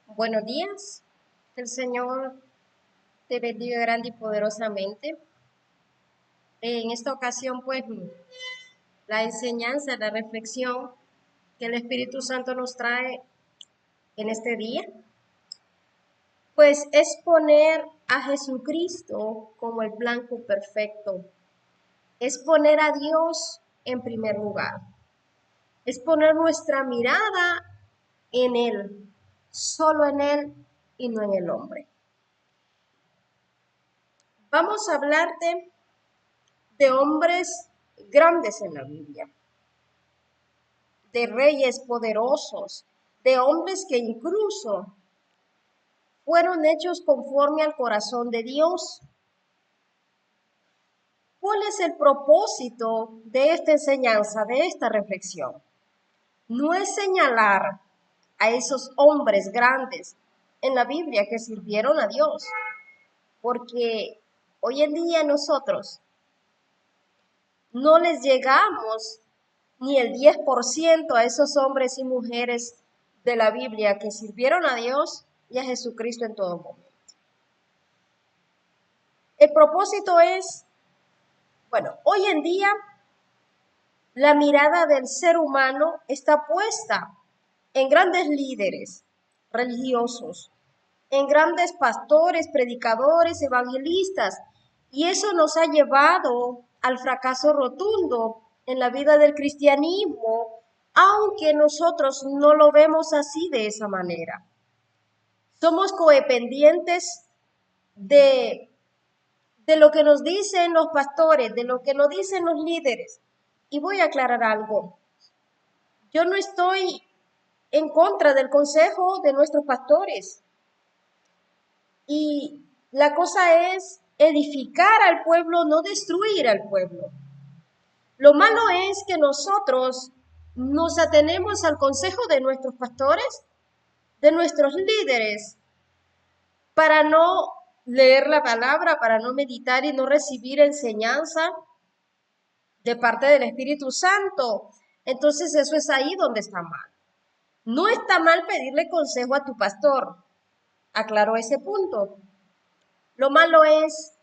Buenos días, el Señor te bendiga grande y poderosamente. En esta ocasión, pues, la enseñanza, la reflexión que el Espíritu Santo nos trae en este día, pues es poner a Jesucristo como el blanco perfecto, es poner a Dios en primer lugar, es poner nuestra mirada en Él, solo en Él y no en el hombre. Vamos a hablarte de hombres grandes en la Biblia, de reyes poderosos, de hombres que incluso fueron hechos conforme al corazón de Dios. ¿Cuál es el propósito de esta enseñanza, de esta reflexión? No es señalar a esos hombres grandes en la Biblia que sirvieron a Dios, porque hoy en día nosotros no les llegamos ni el 10% a esos hombres y mujeres de la Biblia que sirvieron a Dios y a Jesucristo en todo momento. El propósito es, bueno, hoy en día la mirada del ser humano está puesta en grandes líderes religiosos, en grandes pastores, predicadores, evangelistas, y eso nos ha llevado al fracaso rotundo en la vida del cristianismo, aunque nosotros no lo vemos así de esa manera. Somos codependientes de, de lo que nos dicen los pastores, de lo que nos dicen los líderes. Y voy a aclarar algo. Yo no estoy en contra del consejo de nuestros pastores. Y la cosa es edificar al pueblo, no destruir al pueblo. Lo malo es que nosotros nos atenemos al consejo de nuestros pastores, de nuestros líderes, para no leer la palabra, para no meditar y no recibir enseñanza de parte del Espíritu Santo. Entonces eso es ahí donde está mal. No está mal pedirle consejo a tu pastor. Aclaro ese punto. Lo malo es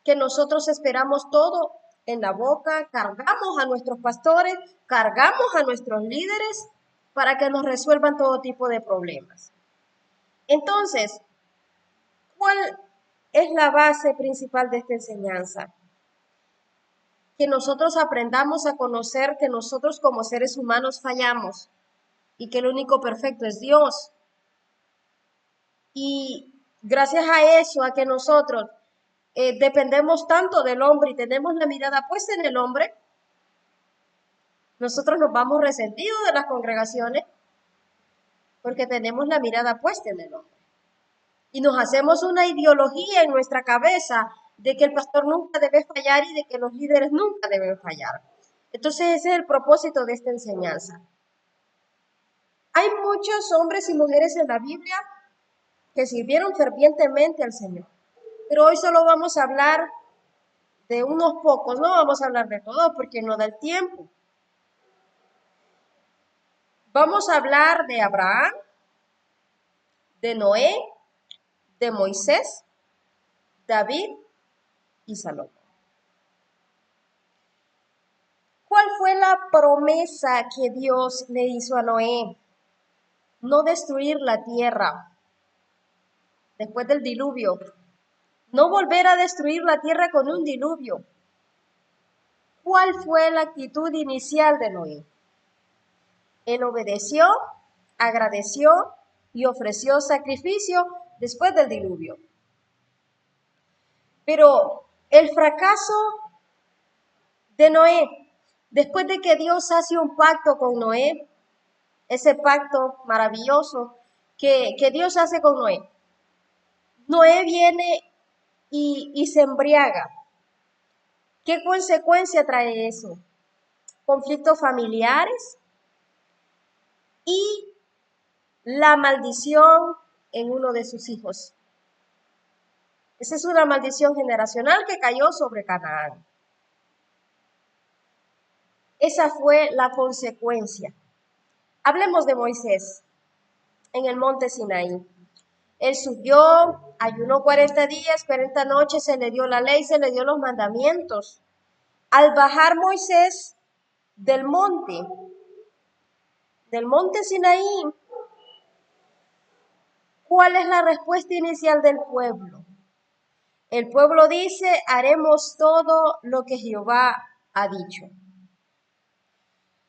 que nosotros esperamos todo en la boca, cargamos a nuestros pastores, cargamos a nuestros líderes para que nos resuelvan todo tipo de problemas. Entonces, ¿cuál es la base principal de esta enseñanza? Que nosotros aprendamos a conocer que nosotros como seres humanos fallamos y que el único perfecto es Dios. Y gracias a eso, a que nosotros dependemos tanto del hombre y tenemos la mirada puesta en el hombre, nosotros nos vamos resentidos de las congregaciones porque tenemos la mirada puesta en el hombre. Y nos hacemos una ideología en nuestra cabeza de que el pastor nunca debe fallar y de que los líderes nunca deben fallar. Entonces ese es el propósito de esta enseñanza. Hay muchos hombres y mujeres en la Biblia que sirvieron fervientemente al Señor. Pero hoy solo vamos a hablar de unos pocos, no vamos a hablar de todos porque no da el tiempo. Vamos a hablar de Abraham, de Noé, de Moisés, David y Salomón. ¿Cuál fue la promesa que Dios le hizo a Noé? No destruir la tierra después del diluvio. No volver a destruir la tierra con un diluvio. ¿Cuál fue la actitud inicial de Noé? Él obedeció, agradeció y ofreció sacrificio después del diluvio. Pero el fracaso de Noé, después de que Dios hace un pacto con Noé, ese pacto maravilloso que Dios hace con Noé, Noé viene y se embriaga. ¿Qué consecuencia trae eso? Conflictos familiares y la maldición en uno de sus hijos. Esa es una maldición generacional que cayó sobre Canaán. Esa fue la consecuencia. Hablemos de Moisés en el monte Sinaí. Él subió, ayunó 40 días, 40 noches, se le dio la ley, se le dio los mandamientos. Al bajar Moisés del monte Sinaí, ¿cuál es la respuesta inicial del pueblo? El pueblo dice, haremos todo lo que Jehová ha dicho.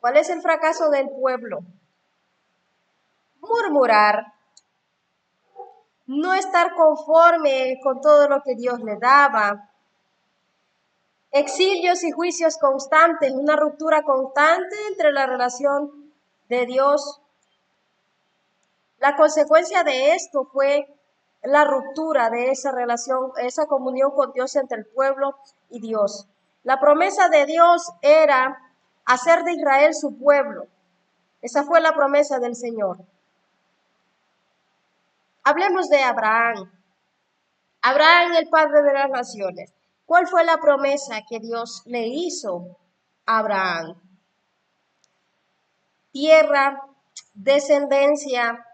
¿Cuál es el fracaso del pueblo? Murmurar, no estar conforme con todo lo que Dios le daba, exilios y juicios constantes, una ruptura constante entre la relación de Dios. La consecuencia de esto fue la ruptura de esa relación, esa comunión con Dios entre el pueblo y Dios. La promesa de Dios era hacer de Israel su pueblo. Esa fue la promesa del Señor. Hablemos de Abraham. Abraham, el padre de las naciones. ¿Cuál fue la promesa que Dios le hizo a Abraham? Tierra, descendencia,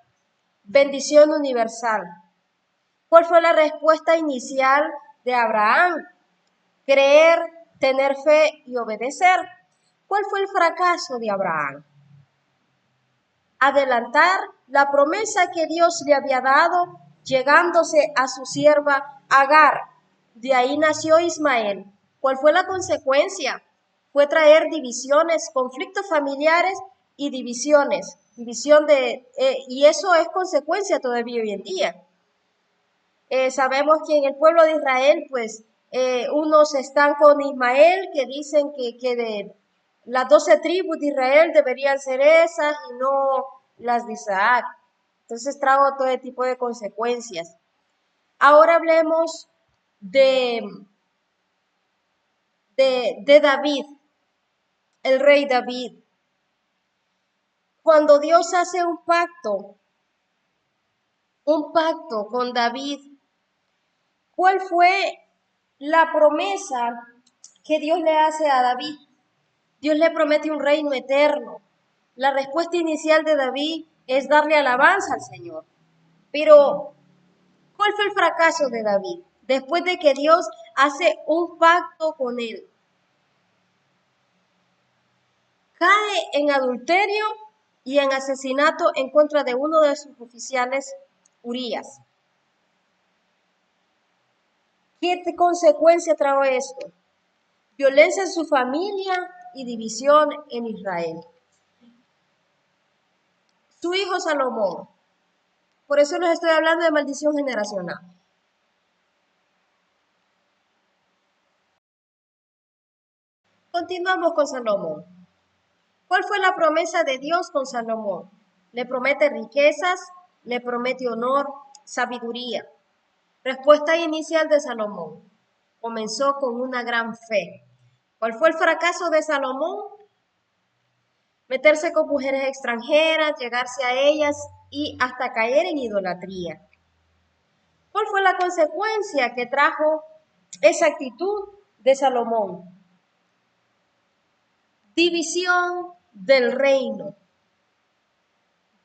bendición universal. ¿Cuál fue la respuesta inicial de Abraham? Creer, tener fe y obedecer. ¿Cuál fue el fracaso de Abraham? Adelantar la promesa que Dios le había dado, llegándose a su sierva Agar. De ahí nació Ismael. ¿Cuál fue la consecuencia? Fue traer divisiones, conflictos familiares y divisiones. Y eso es consecuencia todavía hoy en día. Sabemos que en el pueblo de Israel, pues, unos están con Ismael, que dicen que de las 12 tribus de Israel deberían ser esas y no las de Isaac. Entonces trago todo tipo de consecuencias. Ahora hablemos de David, el rey David. Cuando Dios hace un pacto con David, ¿cuál fue la promesa que Dios le hace a David? Dios le promete un reino eterno. La respuesta inicial de David es darle alabanza al Señor. Pero, ¿cuál fue el fracaso de David? Después de que Dios hace un pacto con él, cae en adulterio y en asesinato en contra de uno de sus oficiales, Urías. ¿Qué consecuencia trajo esto? Violencia en su familia y división en Israel. Su hijo Salomón. Por eso les estoy hablando de maldición generacional. Continuamos con Salomón. ¿Cuál fue la promesa de Dios con Salomón? Le promete riquezas, le promete honor, sabiduría. Respuesta inicial de Salomón. Comenzó con una gran fe. ¿Cuál fue el fracaso de Salomón? Meterse con mujeres extranjeras, llegarse a ellas y hasta caer en idolatría. ¿Cuál fue la consecuencia que trajo esa actitud de Salomón? División del reino.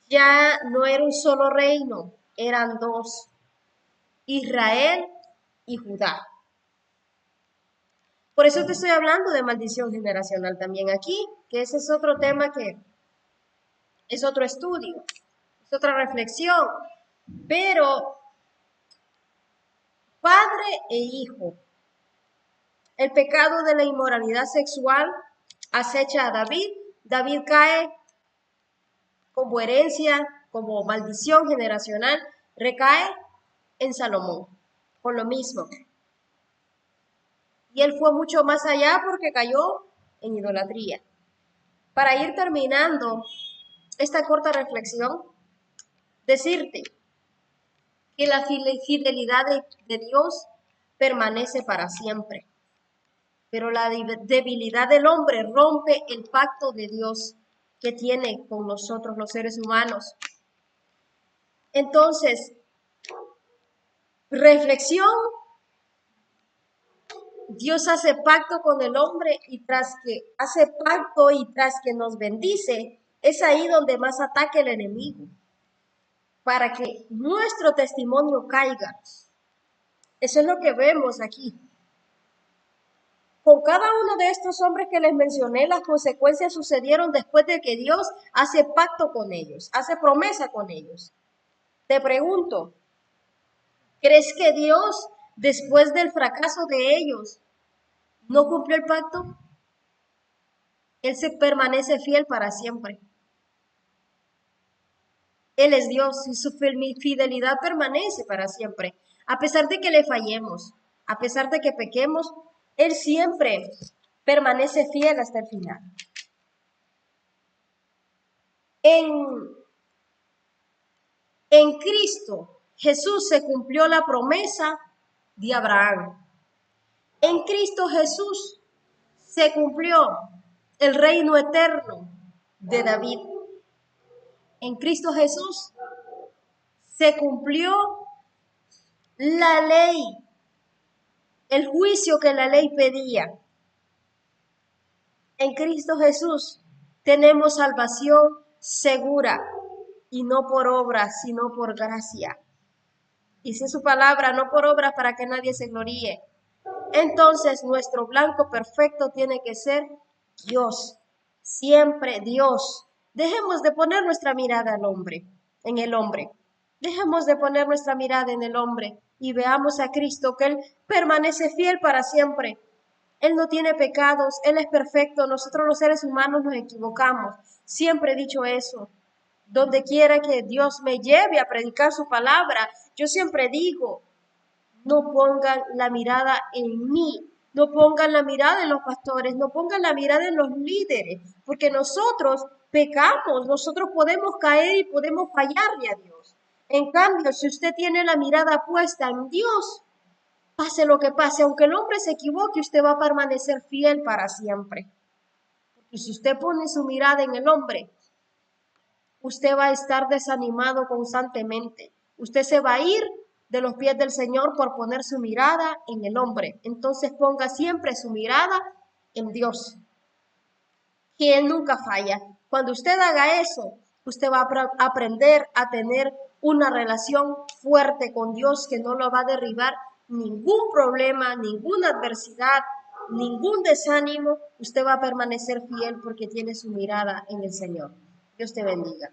Ya no era un solo reino, eran dos, Israel y Judá. Por eso te estoy hablando de maldición generacional también aquí, que ese es otro tema que es otro estudio, es otra reflexión. Pero padre e hijo, el pecado de la inmoralidad sexual acecha a David. David cae como herencia, como maldición generacional, recae en Salomón, con lo mismo. Y él fue mucho más allá porque cayó en idolatría. Para ir terminando esta corta reflexión, decirte que la fidelidad de Dios permanece para siempre, pero la debilidad del hombre rompe el pacto de Dios que tiene con nosotros los seres humanos. Entonces, reflexión. Dios hace pacto con el hombre y tras que hace pacto y tras que nos bendice, es ahí donde más ataca el enemigo. para que nuestro testimonio caiga. Eso es lo que vemos aquí. Con cada uno de estos hombres que les mencioné, las consecuencias sucedieron después de que Dios hace pacto con ellos, hace promesa con ellos. Te pregunto, ¿crees que Dios, después del fracaso de ellos, no cumplió el pacto? Él se permanece fiel para siempre. Él es Dios y su fidelidad permanece para siempre. A pesar de que le fallemos, a pesar de que pequemos, Él siempre permanece fiel hasta el final. En Cristo Jesús se cumplió la promesa de Abraham. En Cristo Jesús se cumplió el reino eterno de David. En Cristo Jesús se cumplió la ley, el juicio que la ley pedía. En Cristo Jesús tenemos salvación segura y no por obras, sino por gracia. Dice su palabra, no por obras para que nadie se gloríe. Entonces nuestro blanco perfecto tiene que ser Dios, siempre Dios. Dejemos de poner nuestra mirada al hombre, en el hombre. Dejemos de poner nuestra mirada en el hombre y veamos a Cristo, que Él permanece fiel para siempre. Él no tiene pecados, Él es perfecto. Nosotros los seres humanos nos equivocamos. Siempre he dicho eso. Donde quiera que Dios me lleve a predicar su palabra, yo siempre digo, no pongan la mirada en mí, no pongan la mirada en los pastores, no pongan la mirada en los líderes, porque nosotros pecamos, nosotros podemos caer y podemos fallarle a Dios. En cambio, si usted tiene la mirada puesta en Dios, pase lo que pase, aunque el hombre se equivoque, usted va a permanecer fiel para siempre. Y si usted pone su mirada en el hombre, usted va a estar desanimado constantemente. Usted se va a ir de los pies del Señor por poner su mirada en el hombre. Entonces ponga siempre su mirada en Dios, que Él nunca falla. Cuando usted haga eso, usted va a aprender a tener una relación fuerte con Dios que no lo va a derribar ningún problema, ninguna adversidad, ningún desánimo. Usted va a permanecer fiel porque tiene su mirada en el Señor. Dios te bendiga.